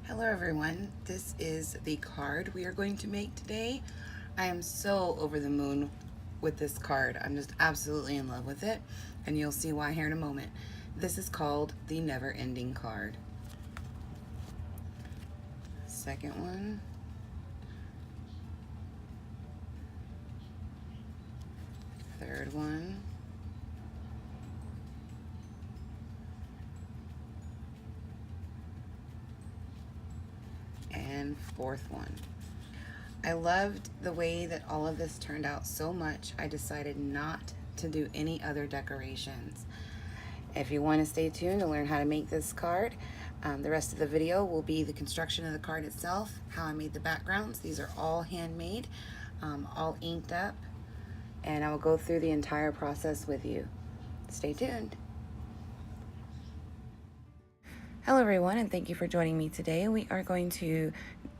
Hello everyone, this is the card we are going to make today. I am so over the moon with this card. I'm just absolutely in love with it, and you'll see why here in a moment. This is called the Never Ending card. Second one. Third one. And fourth one. I loved the way that all of this turned out so much, I decided not to do any other decorations. If you want to stay tuned to learn how to make this card, the rest of the video will be the construction of the card itself, how I made the backgrounds. These are all handmade, all inked up, and I will go through the entire process with you. Stay tuned. Hello everyone, and thank you for joining me today. We are going to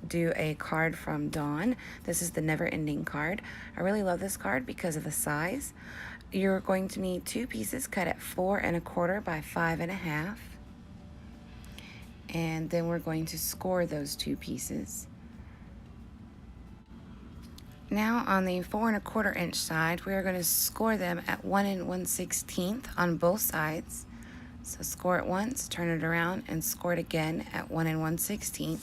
do a card from Dawn. This is the Never Ending card. I really love this card because of the size. You're going to need two pieces cut at 4 1/4 by 5 1/2. And then we're going to score those two pieces. Now on the 4 1/4 inch side, we are going to score them at 1 1/16 on both sides. So score it once, turn it around, and score it again at 1 1/16.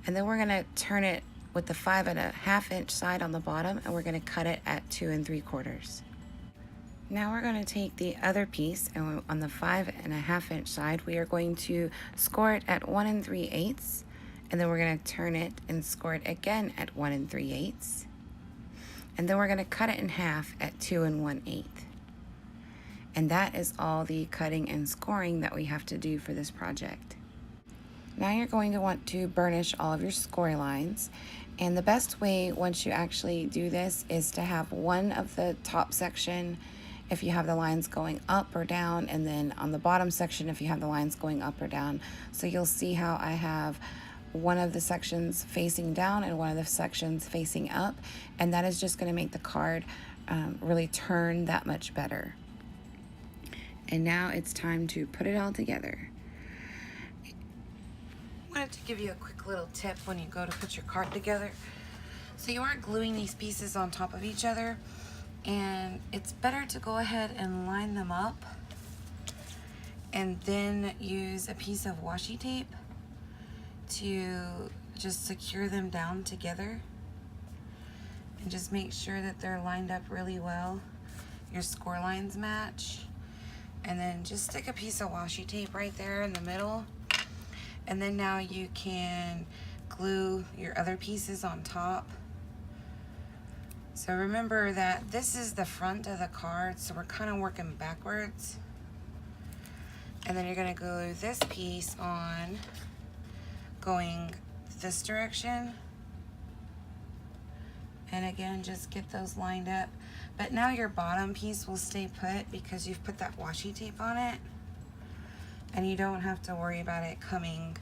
And then we're going to turn it with the 5 1/2 inch side on the bottom, and we're going to cut it at 2 3/4. Now we're going to take the other piece, and on the 5 1/2 inch side, we are going to score it at 1 3/8, and then we're going to turn it and score it again at 1 3/8. And then we're going to cut it in half at 2 1/8. And that is all the cutting and scoring that we have to do for this project. Now you're going to want to burnish all of your score lines. And the best way once you actually do this is to have one of the top section if you have the lines going up or down, and then on the bottom section if you have the lines going up or down. So you'll see how I have one of the sections facing down and one of the sections facing up, and that is just going to make the card really turn that much better. And now it's time to put it all together. I wanted to give you a quick little tip when you go to put your card together. So you are gluing these pieces on top of each other, and it's better to go ahead and line them up and then use a piece of washi tape to just secure them down together, and just make sure that they're lined up really well. Your score lines match. And then just stick a piece of washi tape right there in the middle. And then now you can glue your other pieces on top. So remember that this is the front of the card, so we're kind of working backwards. And then you're going to glue this piece on going this direction. And again, just get those lined up. But now your bottom piece will stay put because you've put that washi tape on it, and you don't have to worry about it coming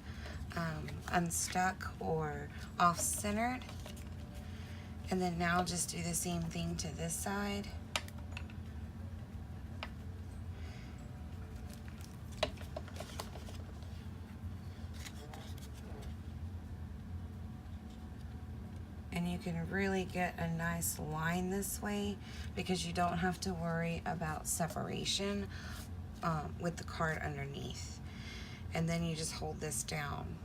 unstuck or off-centered. And then now just do the same thing to this side. And you can really get a nice line this way because you don't have to worry about separation with the card underneath. And then you just hold this down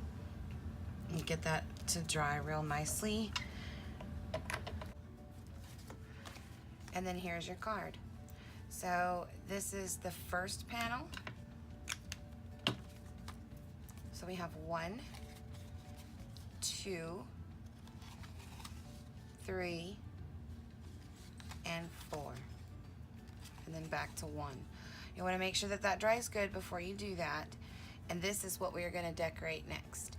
and get that to dry real nicely. And then here's your card. So this is the first panel. So we have 1, 2, 3, and 4, and then back to 1. You want to make sure that that dries good before you do that. And this is what we are going to decorate next.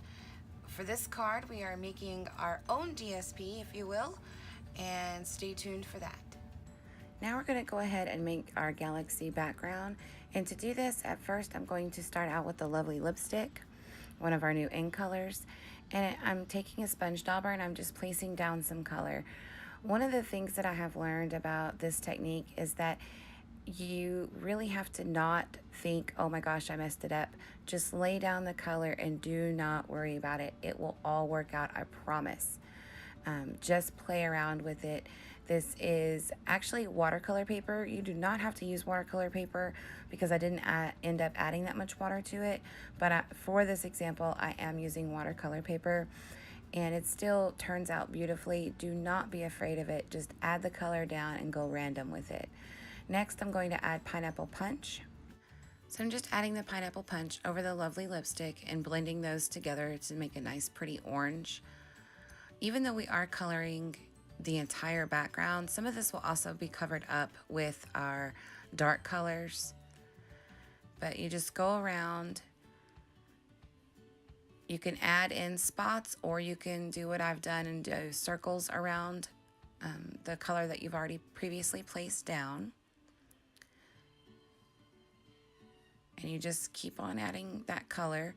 For this card, we are making our own DSP, if you will, and stay tuned for that. Now we're going to go ahead and make our galaxy background. And to do this, at first I'm going to start out with the lovely lipstick, one of our new ink colors. And I'm taking a sponge dauber and I'm just placing down some color. One of the things that I have learned about this technique is that you really have to not think, oh my gosh, I messed it up. Just lay down the color and do not worry about it. It will all work out, I promise. Just play around with it. This is actually watercolor paper. You do not have to use watercolor paper because I didn't end up adding that much water to it. But for this example, I am using watercolor paper, and it still turns out beautifully. Do not be afraid of it. Just add the color down and go random with it. Next, I'm going to add pineapple punch. So I'm just adding the pineapple punch over the lovely lipstick and blending those together to make a nice pretty orange. Even though we are coloring the entire background, some of this will also be covered up with our dark colors. But you just go around. You can add in spots, or you can do what I've done and do circles around the color that you've already previously placed down. And you just keep on adding that color.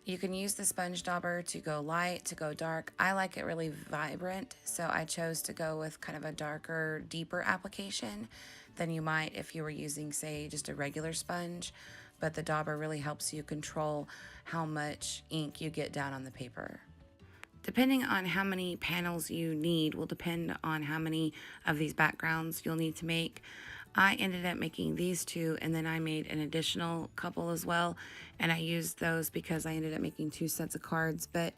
You can use the sponge dauber to go light, to go dark. I like it really vibrant, so I chose to go with kind of a darker, deeper application than you might if you were using, say, just a regular sponge. But the dauber really helps you control how much ink you get down on the paper. Depending on how many panels you need will depend on how many of these backgrounds you'll need to make. I ended up making these two, and then I made an additional couple as well, and I used those because I ended up making 2 sets of cards. But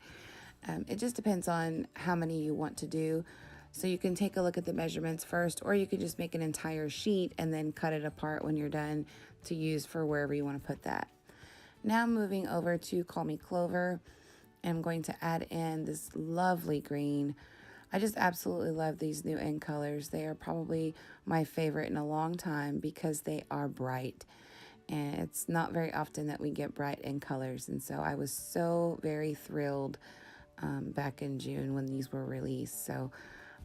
it just depends on how many you want to do. So you can take a look at the measurements first, or you could just make an entire sheet and then cut it apart when you're done to use for wherever you want to put that. Now moving over to Call Me Clover, I'm going to add in this lovely green. I just absolutely love these new end colors. They are probably my favorite in a long time because they are bright. And it's not very often that we get bright end colors. And so I was so very thrilled back in June when these were released. So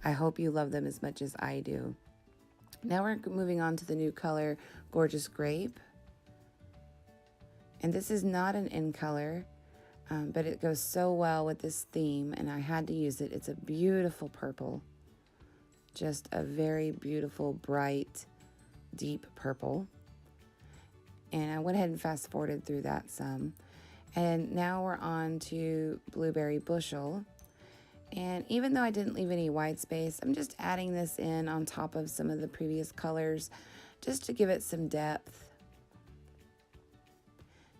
I hope you love them as much as I do. Now we're moving on to the new color, Gorgeous Grape. And this is not an end color. But it goes so well with this theme, and I had to use it. It's a beautiful purple. Just a very beautiful, bright, deep purple. And I went ahead and fast forwarded through that some. And now we're on to Blueberry Bushell. And even though I didn't leave any white space, I'm just adding this in on top of some of the previous colors just to give it some depth.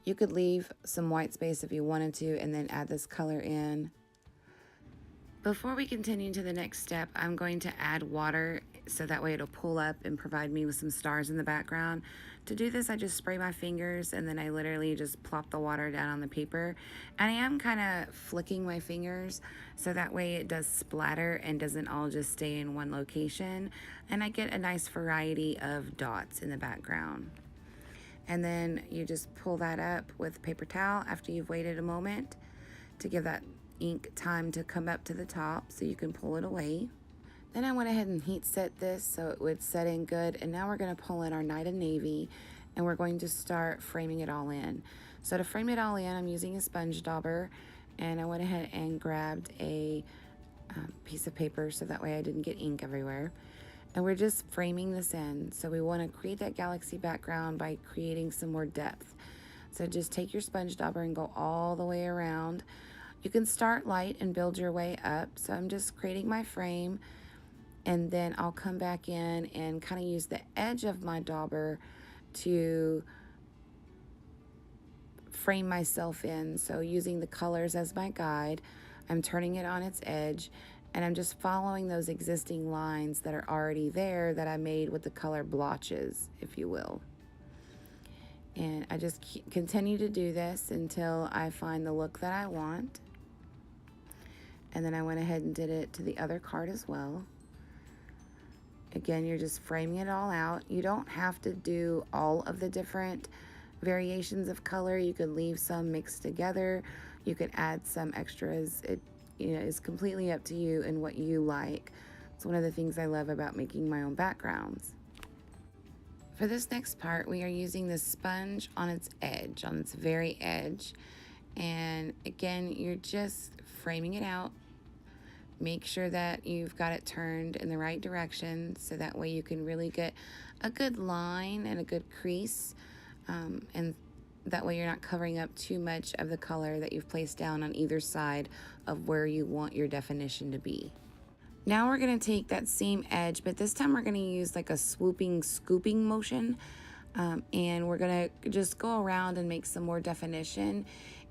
You could leave some white space if you wanted to and then add this color in. Before we continue to the next step, I'm going to add water so that way it'll pull up and provide me with some stars in the background. To do this, I just spray my fingers and then I literally just plop the water down on the paper. And I am kind of flicking my fingers so that way it does splatter and doesn't all just stay in one location. And I get a nice variety of dots in the background. And then you just pull that up with a paper towel after you've waited a moment to give that ink time to come up to the top so you can pull it away. Then I went ahead and heat set this so it would set in good. And now we're going to pull in our Night of Navy and we're going to start framing it all in. So to frame it all in, I'm using a sponge dauber, and I went ahead and grabbed a piece of paper so that way I didn't get ink everywhere. And we're just framing this in. So we want to create that galaxy background by creating some more depth. So just take your sponge dauber and go all the way around. You can start light and build your way up. So I'm just creating my frame, and then I'll come back in and kind of use the edge of my dauber to frame myself in. So using the colors as my guide, I'm turning it on its edge. And I'm just following those existing lines that are already there that I made with the color blotches, if you will. And I just continue to do this until I find the look that I want. And then I went ahead and did it to the other card as well. Again, you're just framing it all out. You don't have to do all of the different variations of color. You could leave some mixed together. You could add some extras. It's completely up to you and what you like. It's one of the things I love about making my own backgrounds. For this next part, we are using the sponge on its edge, on its very edge. And again, you're just framing it out, Make sure that you've got it turned in the right direction so that way you can really get a good line and a good crease, and that way you're not covering up too much of the color that you've placed down on either side of where you want your definition to be. Now we're going to take that same edge, but this time we're going to use like a swooping, scooping motion, and we're going to just go around and make some more definition,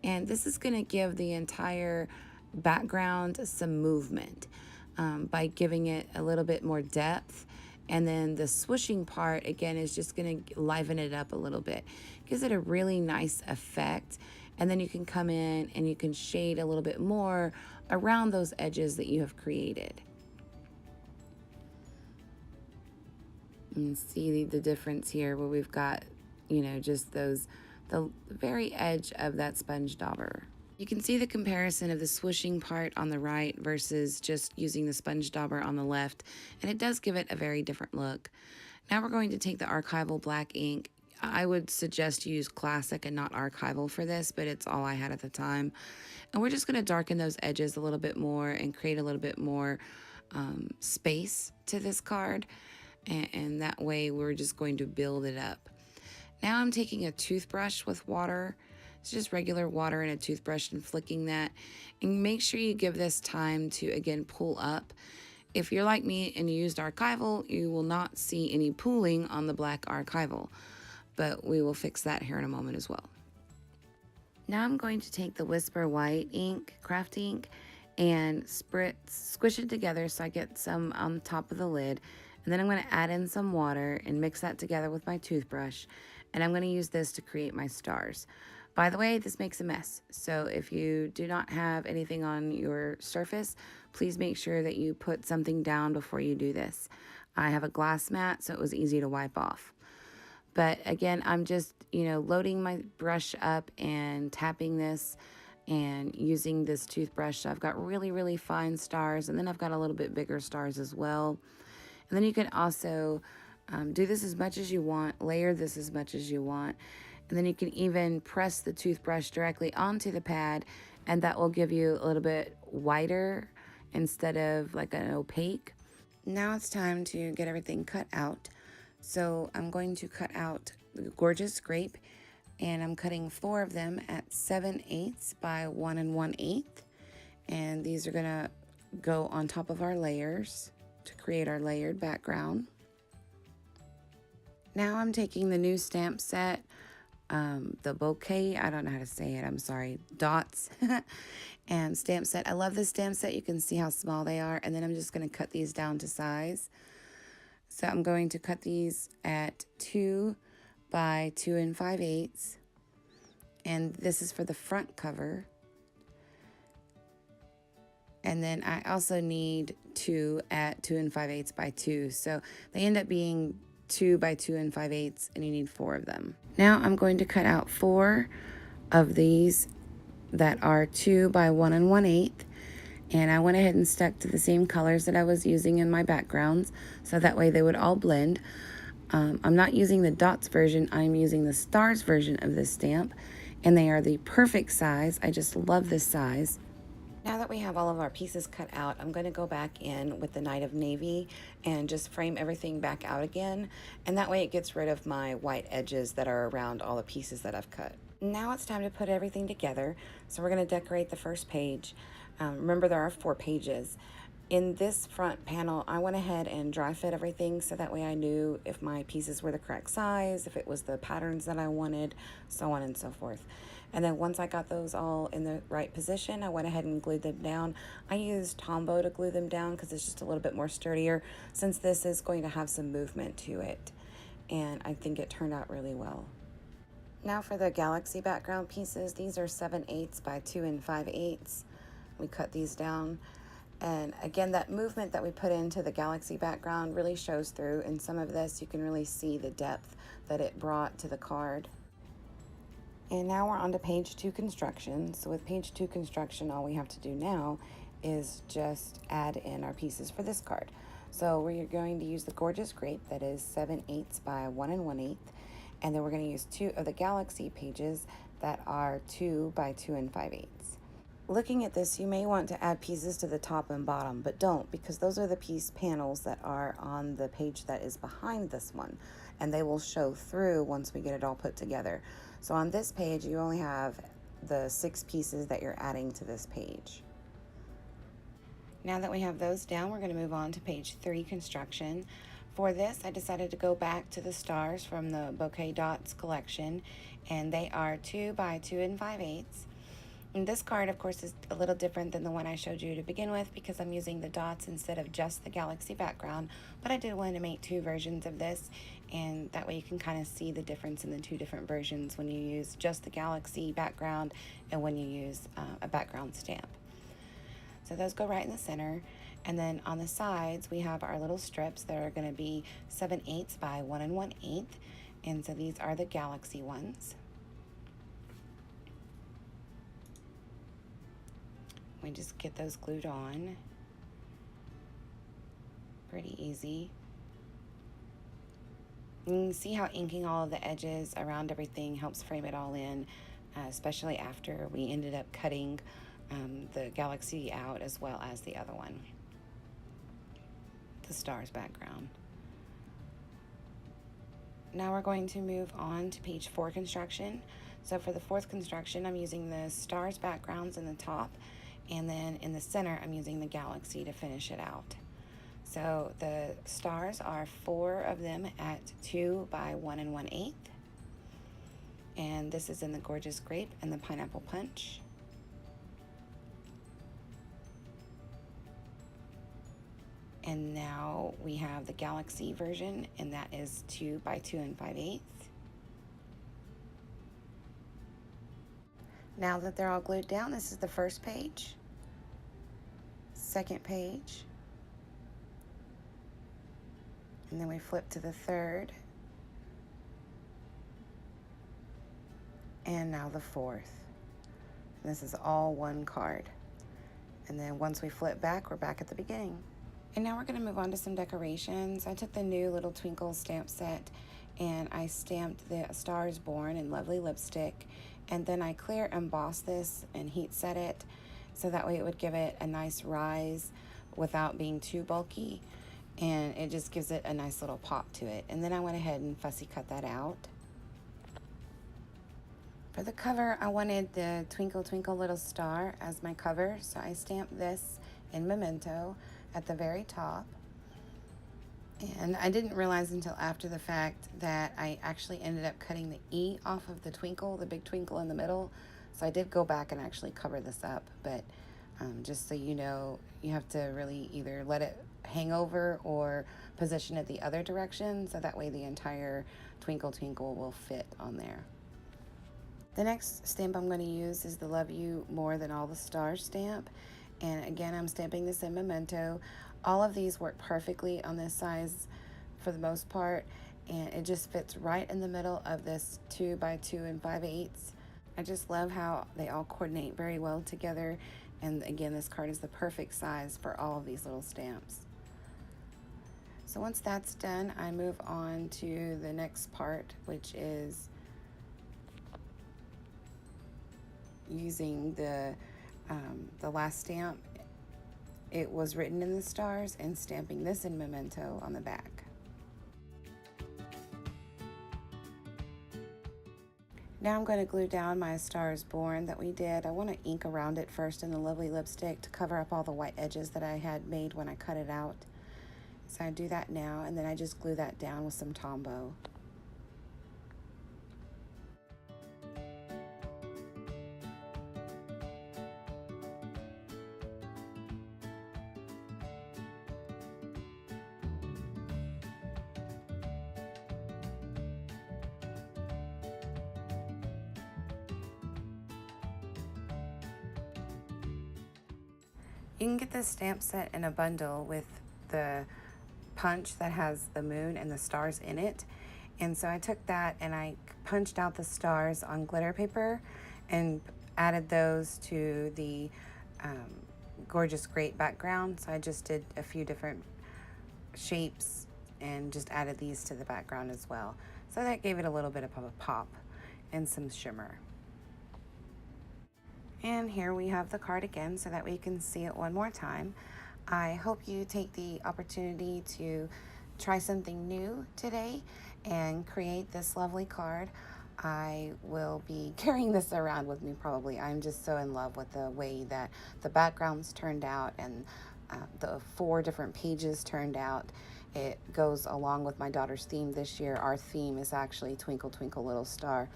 and this is going to give the entire background some movement by giving it a little bit more depth. And then the swooshing part again is just going to liven it up a little bit, gives it a really nice effect. And then you can come in and you can shade a little bit more around those edges that you have created. And see the difference here where we've got, you know, just the very edge of that sponge dauber. You can see the comparison of the swooshing part on the right versus just using the sponge dauber on the left, and it does give it a very different look. Now we're going to take the archival black ink. I would suggest you use classic and not archival for this, but it's all I had at the time. And we're just going to darken those edges a little bit more and create a little bit more space to this card, and that way we're just going to build it up. Now I'm taking a toothbrush with water. It's just regular water and a toothbrush and flicking that. And make sure you give this time to, again, pull up. If you're like me and you used archival, you will not see any pooling on the black archival. But we will fix that here in a moment as well. Now I'm going to take the Whisper White ink, craft ink, and squish it together so I get some on the top of the lid. And then I'm going to add in some water and mix that together with my toothbrush. And I'm going to use this to create my stars. By the way, this makes a mess, so if you do not have anything on your surface, please make sure that you put something down before you do this. I have a glass mat, so it was easy to wipe off. But again, I'm just, loading my brush up and tapping this and using this toothbrush. So I've got really, really fine stars, and then I've got a little bit bigger stars as well. And then you can also do this as much as you want, layer this as much as you want. And then you can even press the toothbrush directly onto the pad, and that will give you a little bit whiter instead of like an opaque. Now it's time to get everything cut out. So I'm going to cut out the gorgeous grape, and I'm cutting 4 of them at 7/8 by 1 1/8. And these are gonna go on top of our layers to create our layered background. Now I'm taking the new stamp set, the BOKEH, I don't know how to say it, I'm sorry, dots, and stamp set. I love this stamp set. You can see how small they are, and then I'm just going to cut these down to size. So I'm going to cut these at 2 by 2 5/8, and this is for the front cover. And then I also need 2 at 2 5/8 by 2, so they end up being 2 by 2 5/8, and you need 4 of them. Now I'm going to cut out 4 of these that are 2 by 1 1/8, and I went ahead and stuck to the same colors that I was using in my backgrounds, so that way they would all blend. I'm not using the dots version, I'm using the stars version of this stamp, and they are the perfect size. I just love this size. Now that we have all of our pieces cut out, I'm going to go back in with the Night of Navy and just frame everything back out again. And that way it gets rid of my white edges that are around all the pieces that I've cut. Now it's time to put everything together. So we're going to decorate the first page. Remember, there are 4 pages. In this front panel, I went ahead and dry fit everything so that way I knew if my pieces were the correct size, if it was the patterns that I wanted, so on and so forth. And then once I got those all in the right position, I went ahead and glued them down. I used Tombow to glue them down because it's just a little bit more sturdier, since this is going to have some movement to it. And I think it turned out really well. Now for the galaxy background pieces, these are 7/8 by 2 5/8. We cut these down. And again, that movement that we put into the galaxy background really shows through. In some of this, you can really see the depth that it brought to the card. And now we're on to page 2 construction. So with page 2 construction, all we have to do now is just add in our pieces for this card. So we're going to use the gorgeous grape that is 7/8 by 1 1/8. And then we're going to use 2 of the galaxy pages that are 2 by 2 5/8. Looking at this, you may want to add pieces to the top and bottom, but don't, because those are the piece panels that are on the page that is behind this one, and they will show through once we get it all put together. So on this page, you only have the 6 pieces that you're adding to this page. Now that we have those down, we're going to move on to page 3, construction. For this, I decided to go back to the stars from the BOKEH Dots collection, and they are 2 by 2 5/8. And this card, of course, is a little different than the one I showed you to begin with because I'm using the dots instead of just the galaxy background. But I did want to make 2 versions of this, and that way you can kind of see the difference in the 2 different versions when you use just the galaxy background and when you use a background stamp. So those go right in the center. And then on the sides, we have our little strips that are going to be 7/8 by 1 1/8. And so these are the galaxy ones. We just get those glued on. Pretty easy. You can see how inking all of the edges around everything helps frame it all in, especially after we ended up cutting the galaxy out as well as the other one, the stars background. Now we're going to move on to page 4, construction. So for the 4th construction, I'm using the stars backgrounds in the top, and then in the center, I'm using the galaxy to finish it out. So the stars are 4 of them at 2 by 1 1/8. And this is in the gorgeous grape and the pineapple punch. And now we have the galaxy version, and that is 2 by 2 5/8. Now that they're all glued down, this is the first page, second page, and then we flip to the third, and now the fourth. And this is all one card. And then once we flip back, we're back at the beginning. And now we're going to move on to some decorations. I took the new little Twinkle stamp set and I stamped the Stars Born in lovely lipstick, and then I clear embossed this and heat set it so that way it would give it a nice rise without being too bulky, and it just gives it a nice little pop to it. And then I went ahead and fussy cut that out. For the cover, I wanted the Twinkle Twinkle Little Star as my cover, so I stamped this in Memento at the very top. And I didn't realize until after the fact that I actually ended up cutting the E off of the twinkle, the big twinkle in the middle. So I did go back and actually cover this up, but just so you know, you have to really either let it hang over or position it the other direction, so that way the entire Twinkle Twinkle will fit on there. The next stamp I'm going to use is the Love You More Than All the Stars stamp. And again, I'm stamping this in Memento. All of these work perfectly on this size for the most part, and it just fits right in the middle of this 2 by 2 5/8. I just love how they all coordinate very well together, and again, this card is the perfect size for all of these little stamps. So once that's done, I move on to the next part, which is using the last stamp. It was written in the stars, and stamping this in Memento on the back. Now I'm going to glue down my Stars Born that we did. I want to ink around it first in the lovely lipstick to cover up all the white edges that I had made when I cut it out. So I do that now, and then I just glue that down with some Tombow. You can get this stamp set in a bundle with the punch that has the moon and the stars in it. And so I took that and I punched out the stars on glitter paper and added those to the gorgeous grape background. So I just did a few different shapes and just added these to the background as well. So that gave it a little bit of a pop and some shimmer. And here we have the card again so that we can see it one more time. I hope you take the opportunity to try something new today and create this lovely card. I will be carrying this around with me probably. I'm just so in love with the way that the backgrounds turned out and the 4 different pages turned out. It goes along with my daughter's theme this year. Our theme is actually Twinkle, Twinkle, Little Star.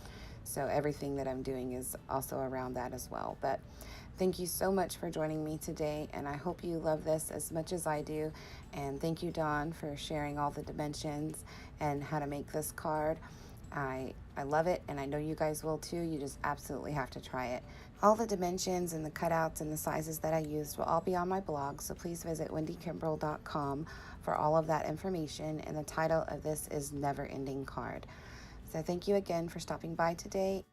So everything that I'm doing is also around that as well. But thank you so much for joining me today, and I hope you love this as much as I do. And thank you, Dawn, for sharing all the dimensions and how to make this card. I love it, and I know you guys will too. You just absolutely have to try it. All the dimensions and the cutouts and the sizes that I used will all be on my blog, so please visit wendykimbrell.com for all of that information. And the title of this is Never Ending Card. So thank you again for stopping by today.